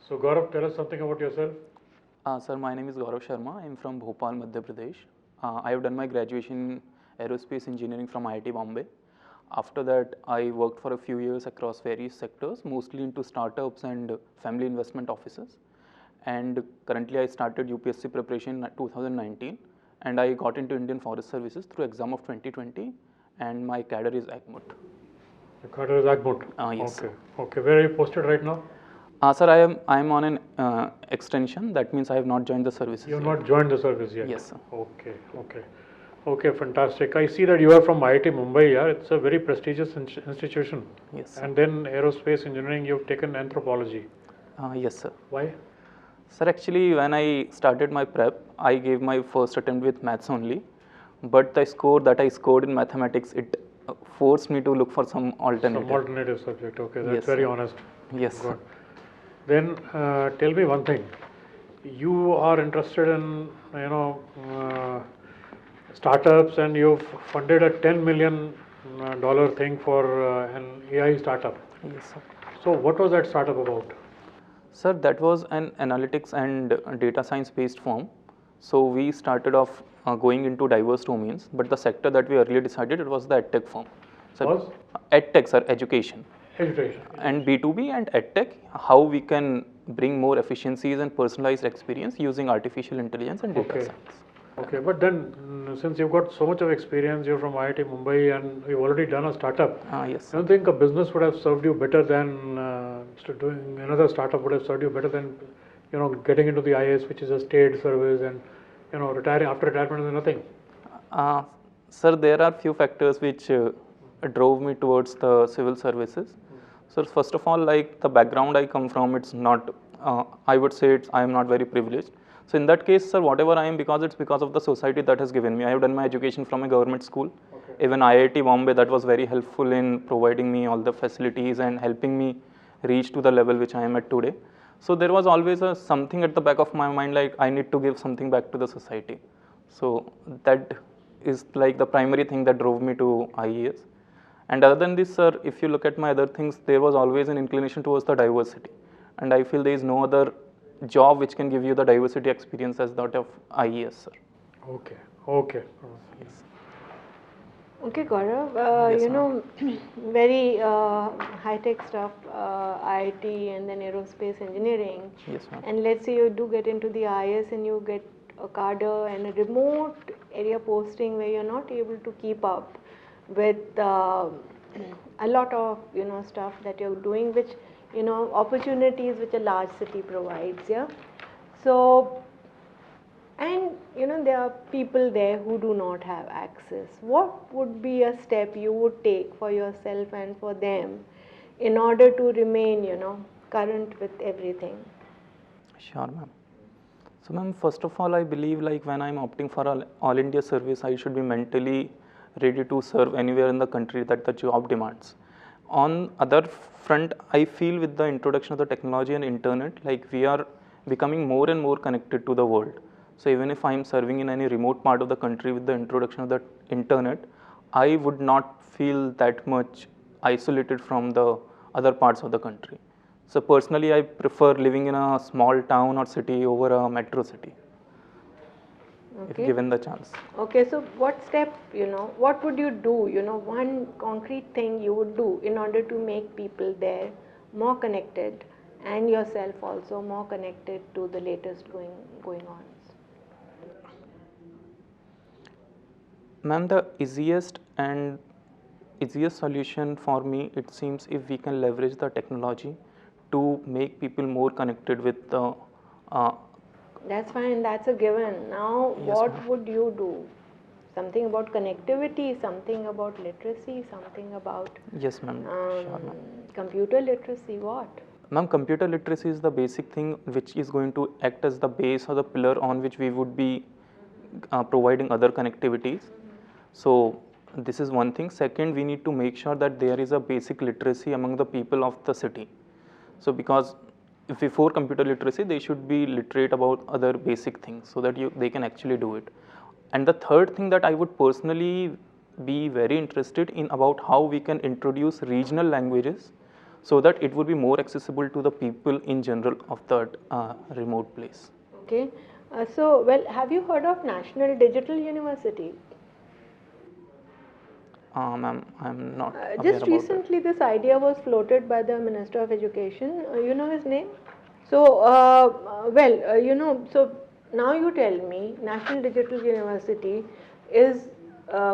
So Gaurav, tell us something about yourself. Sir, my name is Gourav Sharma. I am from Bhopal, Madhya Pradesh. I have done my graduation in aerospace engineering from IIT Bombay. After that, I worked for a few years across various sectors, mostly into startups and family investment offices. And currently, I started UPSC preparation in 2019, and I got into Indian Forest Services through exam of 2020, and my cadre is ACMUT. The cadre is Agbut. Yes. Okay. Okay. Where are you posted right now? Sir, I am on an extension. That means I have not joined the services. You have yet. not joined the service yet. Yes, sir. Okay. Okay. Okay. Fantastic. I see that you are from IIT Mumbai. Yeah, it's a very prestigious institution. Yes, sir. And then aerospace engineering, you've taken anthropology. Yes, sir. Why? Sir, actually, when I started my prep, I gave my first attempt with maths only. But the score that I scored in mathematics, it forced me to look for some alternative. Some alternative subject. Okay. That's Yes, very sir. honest. Yes, Good. sir. Then tell me one thing. You are interested in startups, and you've funded a $10 million thing for an AI startup. Yes, sir. So what was that startup about? Sir, that was an analytics and data science based firm. So we started off going into diverse domains, but the sector that we earlier decided it was the edtech firm. So Was? edtech, sir, education. Education. And B2B and edtech, how we can bring more efficiencies and personalized experience using artificial intelligence and data Okay. science. Okay, but then since you've got so much of experience, you're from IIT Mumbai and you've already done a startup. Yes, I sir. don't think a business would have served you better than doing another startup would have served you better than getting into the IAS, which is a state service, and retiring after retirement is nothing. Sir, there are few factors which drove me towards the civil services. So first of all, like the background I come from, it's not, I would say I am not very privileged. So in that case, sir, whatever I am, it's because of the society that has given me. I have done my education from a government school. Okay. Even IIT Bombay, that was very helpful in providing me all the facilities and helping me reach to the level which I am at today. So there was always something at the back of my mind, like I need to give something back to the society. So that is like the primary thing that drove me to IAS. And other than this, sir, if you look at my other things, there was always an inclination towards the diversity. And I feel there is no other job which can give you the diversity experience as that of IAS, sir. Okay. Okay. Yes. Okay, Gaurav, Yes, very high-tech stuff, IT and then aerospace engineering. Yes, ma'am. And let's say you do get into the IS and you get a cadre and a remote area posting where you're not able to keep up with a lot of stuff that you're doing, which opportunities which a large city provides. Yeah. So. And there are people there who do not have access. What would be a step you would take for yourself and for them in order to remain current with everything? Sure, ma'am. So, ma'am, first of all, I believe like when I'm opting for all India service, I should be mentally ready to serve anywhere in the country that the job demands. On other front, I feel with the introduction of the technology and internet, like we are becoming more and more connected to the world. So even if I am serving in any remote part of the country with the introduction of the internet, I would not feel that much isolated from the other parts of the country. So personally, I prefer living in a small town or city over a metro city, if given the chance. Okay, so what step, what would you do, one concrete thing you would do in order to make people there more connected and yourself also more connected to the latest going on? Ma'am, the easiest solution for me, it seems, if we can leverage the technology to make people more connected with the. That's fine, that's a given. Now, Yes, what ma'am. would you do? Something about connectivity, something about literacy, something about Yes, ma'am. Sure, ma'am. computer literacy, what? Ma'am, computer literacy is the basic thing which is going to act as the base or the pillar on which we would be providing other connectivities. So this is one thing. Second, we need to make sure that there is a basic literacy among the people of the city. So because if before computer literacy, they should be literate about other basic things so that they can actually do it. And the third thing that I would personally be very interested in about how we can introduce regional languages so that it would be more accessible to the people in general of that remote place. Okay. So, well, have you heard of National Digital University? Ma'am, I'm not aware Just about recently, this idea was floated by the Minister of Education. You know his name? So, so now you tell me, National Digital University is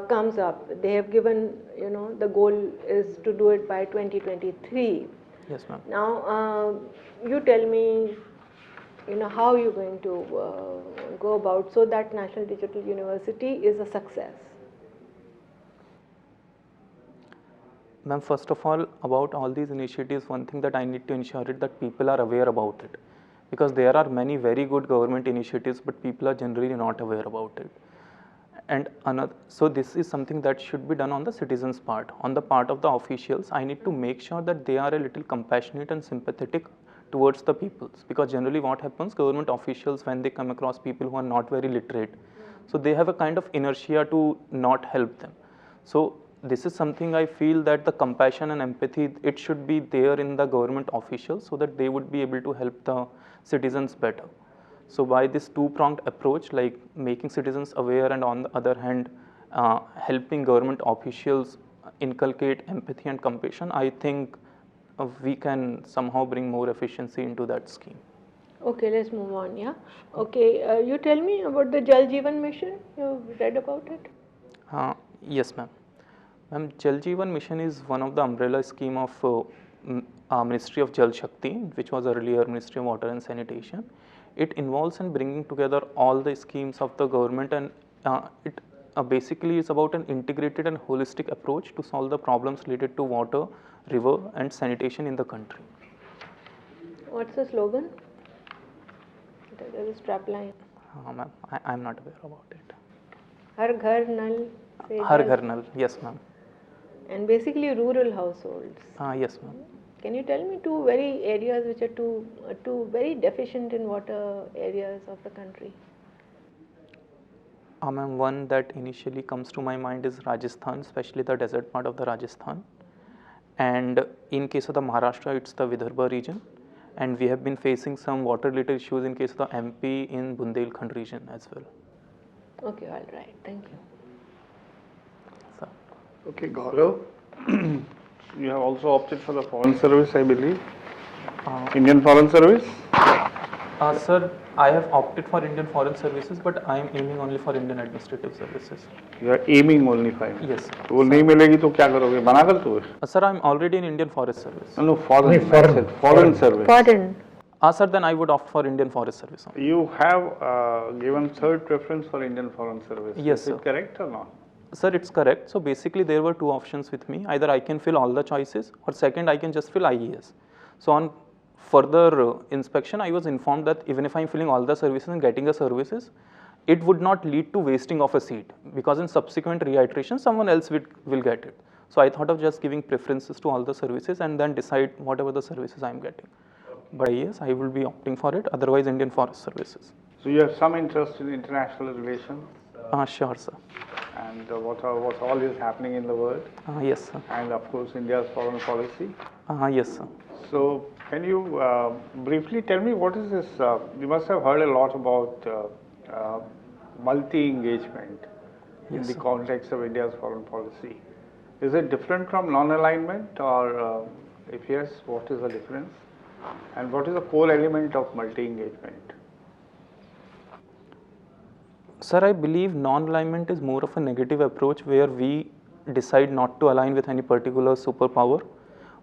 comes up. They have given, the goal is to do it by 2023. it. Yes, ma'am. Now, you tell me, how you're going to go about so that National Digital University is a success. Ma'am, first of all, about all these initiatives, one thing that I need to ensure is that people are aware about it, because there are many very good government initiatives, but people are generally not aware about it. And another, so this is something that should be done on the citizens' part. On the part of the officials, I need to make sure that they are a little compassionate and sympathetic towards the peoples, because generally what happens, government officials, when they come across people who are not very literate, so they have a kind of inertia to not help them. So this is something I feel that the compassion and empathy, it should be there in the government officials, so that they would be able to help the citizens better. So by this two-pronged approach, like making citizens aware and on the other hand, helping government officials inculcate empathy and compassion, I think we can somehow bring more efficiency into that scheme. Okay, let's move on, yeah? Okay, you tell me about the Jal Jeevan Mission. You read about it? Yes, ma'am. Ma'am, Jal Jeevan Mission is one of the umbrella scheme of Ministry of Jal Shakti, which was earlier Ministry of Water and Sanitation. It involves in bringing together all the schemes of the government, and it basically is about an integrated and holistic approach to solve the problems related to water, river and sanitation in the country. What's the slogan? There's a strap line. Ma'am, I'm not aware about it. Har Ghar Nal Se Har Jal. Ghar Nal, yes ma'am. And basically rural households. Yes ma'am. Can you tell me two very areas which are two very deficient in water areas of the country? Ma'am, one that initially comes to my mind is Rajasthan, especially the desert part of the Rajasthan. And in case of the Maharashtra, it's the Vidarbha region. And we have been facing some water related issues in case of the MP in Bundelkhand region as well. Okay, all right. Thank you. So, Okay, Gaurav, you have also opted for the foreign service, I believe. Indian Foreign Service? sir, I have opted for Indian Foreign Services, but I am aiming only for Indian Administrative Services. You are aiming only for it. Yes. तो वो नहीं मिलेगी तो क्या करोगे? बना कर तो? Sir, I am already in Indian Forest Service. No, foreign. Foreign. I said foreign service. Foreign. Sir, then I would opt for Indian Forest Service only. You have given third preference for Indian Foreign Service. Yes, Is sir. it correct or not? Sir, it's correct. So basically there were two options with me. Either I can fill all the choices, or second I can just fill IAS. So on further inspection, I was informed that even if I'm filling all the services and getting the services, it would not lead to wasting of a seat, because in subsequent reiteration someone else will get it. So I thought of just giving preferences to all the services and then decide whatever the services I'm getting. But yes, I will be opting for it, otherwise Indian Forest Services. So you have some interest in international relations Sure, sir. and what all is happening in the world, Yes, sir. and of course India's foreign policy. Yes, sir. So can you briefly tell me what is this? You must have heard a lot about multi-engagement in Yes, the sir. context of India's foreign policy. Is it different from non-alignment, or if yes, what is the difference? And what is the core element of multi-engagement? Sir, I believe non-alignment is more of a negative approach where we decide not to align with any particular superpower,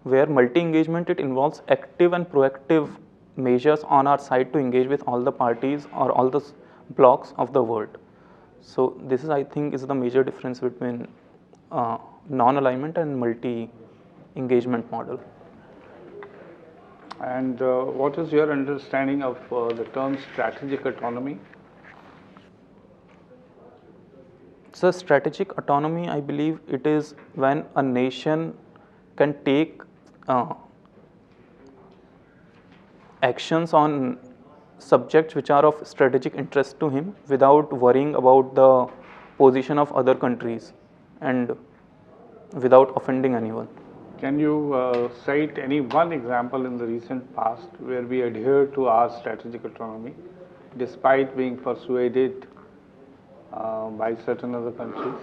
where multi-engagement, it involves active and proactive measures on our side to engage with all the parties or all the blocks of the world. So this is, I think, is the major difference between non-alignment and multi-engagement model. And what is your understanding of the term strategic autonomy? So strategic autonomy, I believe it is when a nation can take actions on subjects which are of strategic interest to him without worrying about the position of other countries and without offending anyone. Can you cite any one example in the recent past where we adhered to our strategic autonomy despite being persuaded by certain other countries?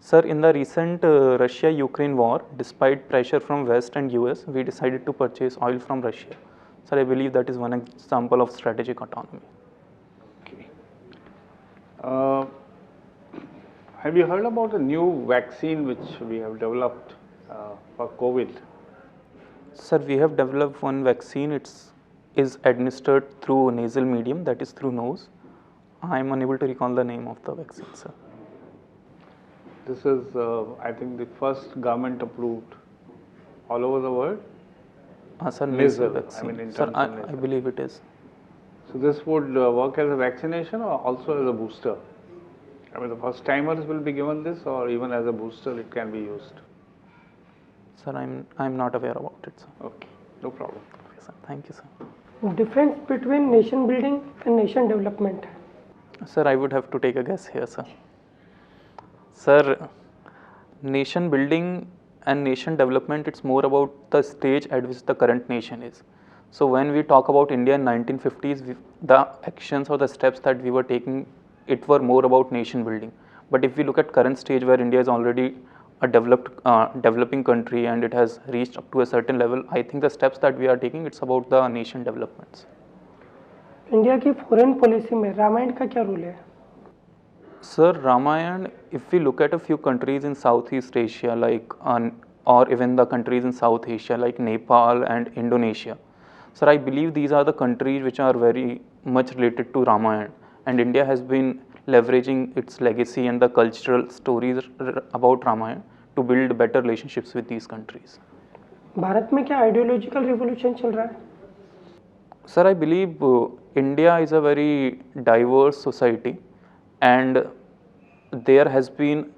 Sir, in the recent Russia-Ukraine war, despite pressure from West and US, we decided to purchase oil from Russia. Sir, I believe that is one example of strategic autonomy. Okay. Have you heard about a new vaccine which we have developed for COVID? Sir, we have developed one vaccine. It is administered through nasal medium, that is through nose. I am unable to recall the name of the vaccine, sir. This is, I think, the first government approved all over the world. Sir, Nasal, vaccine. I mean in sir, terms I of nasal. believe it is. So this would work as a vaccination or also as a booster? I mean, the first timers will be given this, or even as a booster it can be used. Sir, I'm not aware about it, sir. Okay, no problem. Okay, sir. Thank you, sir. Difference between nation building and nation development. Sir, I would have to take a guess here, sir. Sir, nation building and nation development, it's more about the stage at which the current nation is. So when we talk about India in 1950s, the actions or the steps that we were taking, it were more about nation building. But if we look at current stage where India is already a developing country and it has reached up to a certain level, I think the steps that we are taking, it's about the nation developments. India की foreign policy में रामायण का क्या role है? Sir, Ramayan, if we look at a few countries in Southeast Asia, like or even the countries in South Asia, like Nepal and Indonesia, sir, I believe these are the countries which are very much related to Ramayan, and India has been leveraging its legacy and the cultural stories about Ramayan to build better relationships with these countries. Bharat में क्या ideological revolution चल रहा है? Sir, I believe India is a very diverse society, and there has been,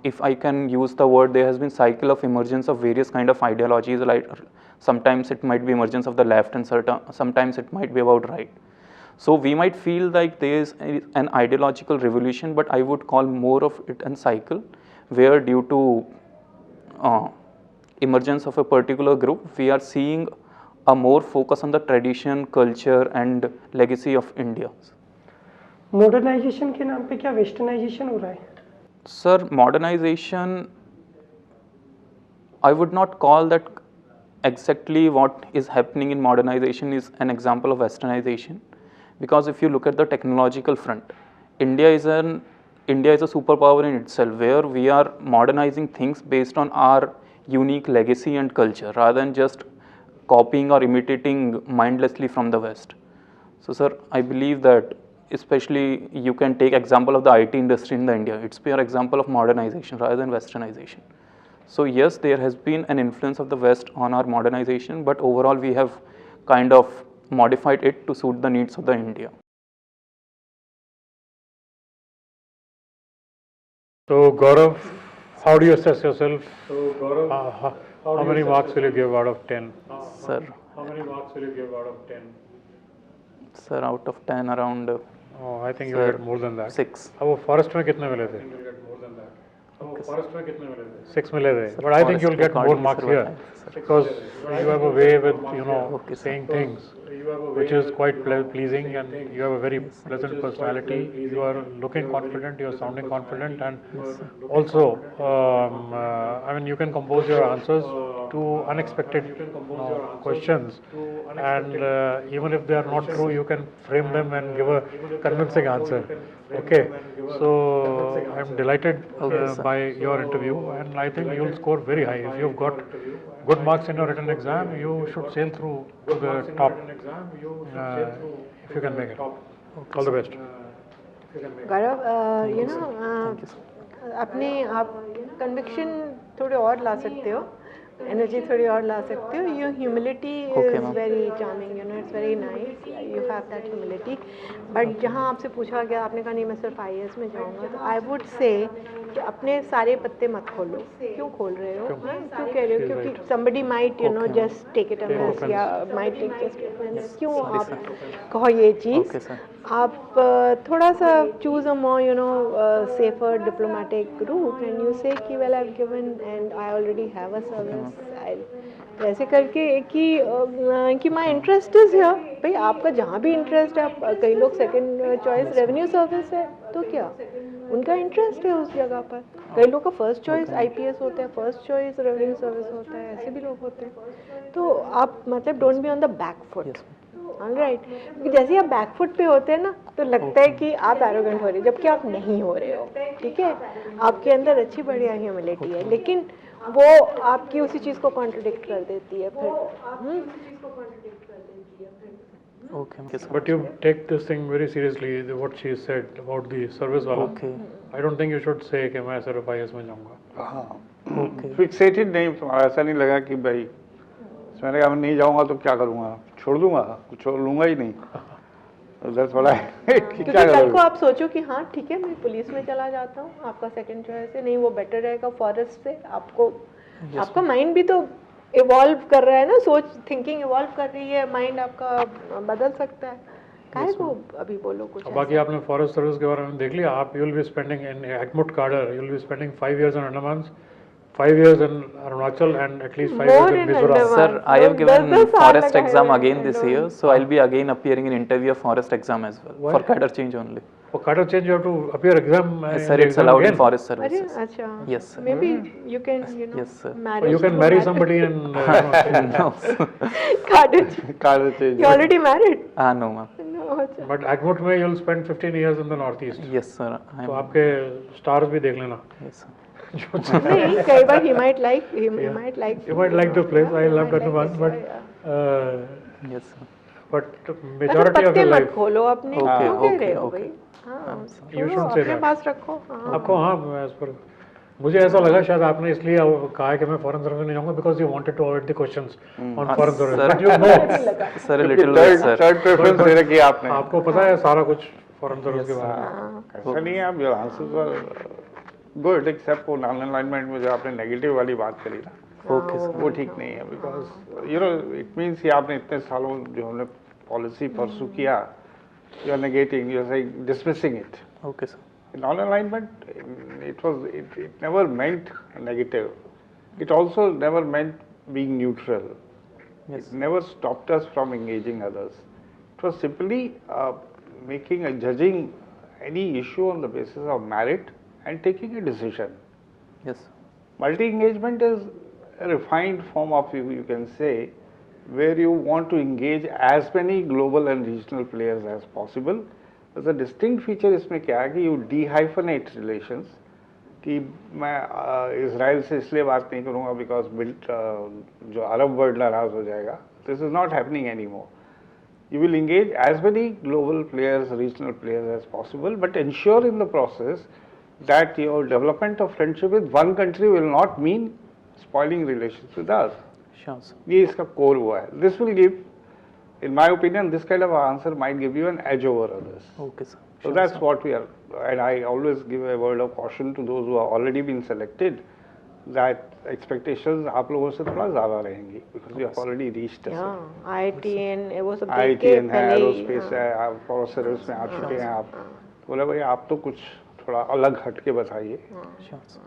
if I can use the word, there has been cycle of emergence of various kind of ideologies. Like sometimes it might be emergence of the left, and sometimes it might be about right. So we might feel like there is an ideological revolution, but I would call more of it a cycle, where due to emergence of a particular group, we are seeing a more focus on the tradition, culture and legacy of India. Modernisation के नाम पे क्या westernisation हो रहा है? Sir, modernization, I would not call that exactly what is happening in modernization is an example of westernization, because if you look at the technological front, India is a superpower in itself, where we are modernizing things based on our unique legacy and culture rather than just copying or imitating mindlessly from the West. So sir, I believe that especially you can take example of the IT industry in the India. It's pure example of modernization rather than westernization. So yes, there has been an influence of the West on our modernization, but overall we have kind of modified it to suit the needs of the India. So Gaurav, how do you assess yourself? How many marks will you give out of 10? Sir, How many marks will you give out of 10? sir, out of 10 around Oh, I think you Sir, get more than that. 6. अब वो forest में कितने मिले थे? Forest में कितने मिले थे? 6 मिले थे. But I think you'll get more marks here because you have a way with saying things which is quite pleasing, and you have a very pleasant personality. You are looking confident. You are sounding confident, and also I mean you can compose your answers to unexpected questions, and even if they are not true, you can frame them and give a convincing answer. Okay, so I'm delighted by your interview, and I think you'll score very high. If you've got good marks in your written exam, you should sail through to the top if you can make it. All the best. गौरव, अपने आप conviction थोड़े और ला सकते हो, energy थोड़ी और ला सकते हो. Your humility Okay, is ma'am. Very charming, you know, it's very nice, you have that humility. But जहाँ आपसे पूछा गया, आपने कहा नहीं मैं सिर्फ IAS में जाऊँगा, तो आई वुड से कि अपने सारे पत्ते मत खोलो. क्यों खोल रहे हो? हाँ, क्यों कह रहे हो? क्योंकि somebody might, you know, Okay, ma'am. just take it amiss, या might take just offense. क्यों Sorry, आप sir. कहो ये चीज़? Okay, sir. आप थोड़ा सा choose a more, you know, safer diplomatic route and you say कि well I have given and I already have a service, ऐसे करके कि माय इंटरेस्ट इज हियर. भाई आपका जहाँ भी इंटरेस्ट है, आप कई लोग सेकंड चॉइस रेवेन्यू सर्विस है, तो क्या उनका इंटरेस्ट है उस जगह पर. कई लोग का फर्स्ट चॉइस IPS होता है, फर्स्ट चॉइस रेवेन्यू सर्विस होता है, ऐसे भी लोग होते हैं. तो आप मतलब don't be on the back foot. Alright, क्योंकि जैसे ही आप बैक फुट पे होते हैं ना, तो लगता है कि आप एरोगेंट हो रहे हो, जबकि आप नहीं हो रहे हो. ठीक है, आपके अंदर अच्छी बढ़िया ह्यूमिलिटी है, लेकिन वो आपकी उसी चीज़ को कॉन्ट्रडिक्ट कर देती है फिर. Okay, ma'am. But you take this thing very seriously, what she said about the service वाला. Okay. I don't think you should say कि मैं सिर्फ IAS में जाऊँगा. हाँ, Okay. फिक्सेटेड नहीं, तुम्हारा ऐसा नहीं लगा कि भाई मैंने कहा मैं नहीं जाऊँगा तो क्या करूँगा, छोड़ दूंगा, कुछ और लूँगा ही नहीं. That's what I क्योंकि क्या कल करोगे? को आप सोचो कि हाँ ठीक है मैं पुलिस में चला जाता हूँ, आपका सेकंड चॉइस है, नहीं वो बेटर रहेगा फॉरेस्ट से. आपको आपका माइंड भी तो इवॉल्व कर रहा है ना, सोच थिंकिंग इवॉल्व कर रही है, माइंड आपका बदल सकता है. काहे को अभी बोलो कुछ अब बाकी आपने फॉरेस्ट सर्विस के बारे में देख लिया. आप you will be spending in AGMUT cadre, you will be spending 5 years in Andaman, 5 years in Arunachal and at least 5 years in Mizoram. Sir, I have given दस साल forest लगा है exam मैंने again this year, so I'll be again appearing in interview of forest exam as well. Why? For cadre change only. For cadre change you have to appear exam. Yes, in sir, the it's exam allowed again. in forest अरे services. अच्छा. Yes, sir. Maybe you can, you know, Yes, sir. marry. Or you can marry somebody and No, sir. Cottage. Card change. You already married? No, ma'am. No, अच्छा. but Agmut में you'll spend 15 years in the northeast. Yes, sir. I तो am. आपके stars भी देख लेना. Yes, sir. नहीं, कई बार he might like, he might like. You might like the place. I love Andaman, but Yes, sir. but majority of पत्ते your मत life. खोलो अपने, Okay, क्यों कह रहे okay, हो okay. भाई? हाँ, You छोड़ो, shouldn't say अपने that. पास रखो. हाँ. आपको हाँ as per मुझे ऐसा लगा शायद आपने इसलिए कहा है कि मैं फॉरेन सर्विस नहीं जाऊंगा because you wanted to avoid the questions on foreign service. sir. But you know Sir, a little bit, sir. Third preference दे रखी है आपने. आपको पता है सारा कुछ फॉरेन सर्विस के बारे में. हाँ. ऐसा नहीं है, आप your answers were good except वो नॉन अलाइनमेंट में जो आपने नेगेटिव वाली बात करी ना, Okay, sir. वो ठीक नहीं है. Because you know it means कि आपने इतने सालों जो हमने पॉलिसी परसू किया, you are negating, you are saying dismissing it. Okay, sir. Non-alignment, it never meant negative. It also never meant being neutral. Yes. It never stopped us from engaging others. It was simply judging any issue on the basis of merit and taking a decision. Yes. Multi-engagement is a refined form of, you can say, where you want to engage as many global and regional players as possible. The distinct feature इसमें क्या है कि you dehyphenate relations, कि मैं Israel से इसलिए बात नहीं करूँगा बिकॉज जो अरब वर्ल्ड नाराज हो जाएगा. This is not happening any more. You will engage as many global players, regional players as possible, but ensure in the process that your development of friendship with one country will not mean spoiling relations with us. Sure, sir. ये इसका core हुआ है. This will give, in my opinion, this kind of answer might give you an edge over others. Okay, sir. So Sure, that's sir. what we are, and I always give a word of caution to those who have already been selected, that expectations आप लोगों से थोड़ा ज़्यादा रहेंगी, because you have already reached a हाँ, IITN वो सब देख के IITN है, पहले ही, एरोस्पेस है, आप फॉरेस्ट सर्विस में आ चुके हैं आप. बोला भाई आप तो कुछ थोड़ा अलग हट के बताइए. Sure, sir.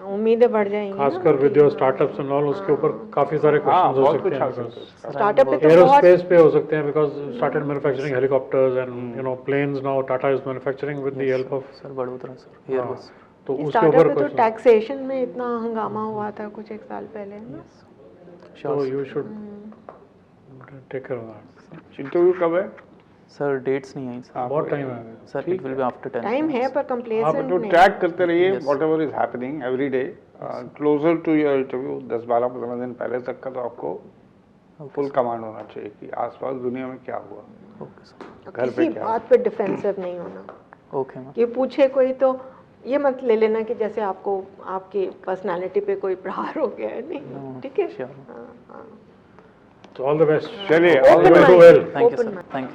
उम्मीदें बढ़ जाएंगी ना. खासकर with your startups and all उसके ऊपर काफी सारे हाँ, क्वेश्चंस हो बहुत सकते कुछ हैं. आ सकता है. स्टार्टअप पे तो बहुत एरोस्पेस पे हो सकते हैं because started manufacturing helicopters and you know planes now. Tata is manufacturing with the help of. Sir, Vadodara, sir. Here was. तो उसके स्टार्टअप ऊपर पे तो क्वेश्चन. टैक्सेशन में इतना हंगामा हुआ था कुछ एक साल पहले ना. Sure, So sir. you should take care of that. Interview कब है? Sir, dates नहीं आई, sir. बहुत टाइम है. Sir, it will be after 10. Time है पर आप कंप्लेसेंट तो नहीं. ट्रैक करते रहिए Yes. whatever is happening every day. Closer to your interview 10-12-15 दिन पहले तक का तो आपको फुल कमांड होना चाहिए कि आसपास दुनिया में क्या हुआ, Okay, sir. घर पे किसी क्या. बात पे डिफेंसिव नहीं होना. Okay, ma'am. ये पूछे कोई तो ये मत ले लेना कि जैसे आपको आपकी पर्सनालिटी पे कोई प्रहार हो गया है, नहीं, ठीक है? sure. हाँ, हाँ। So all the best. चलिए, Open all the best. mind, Do well. Thank you, open sir. mind. Thank you.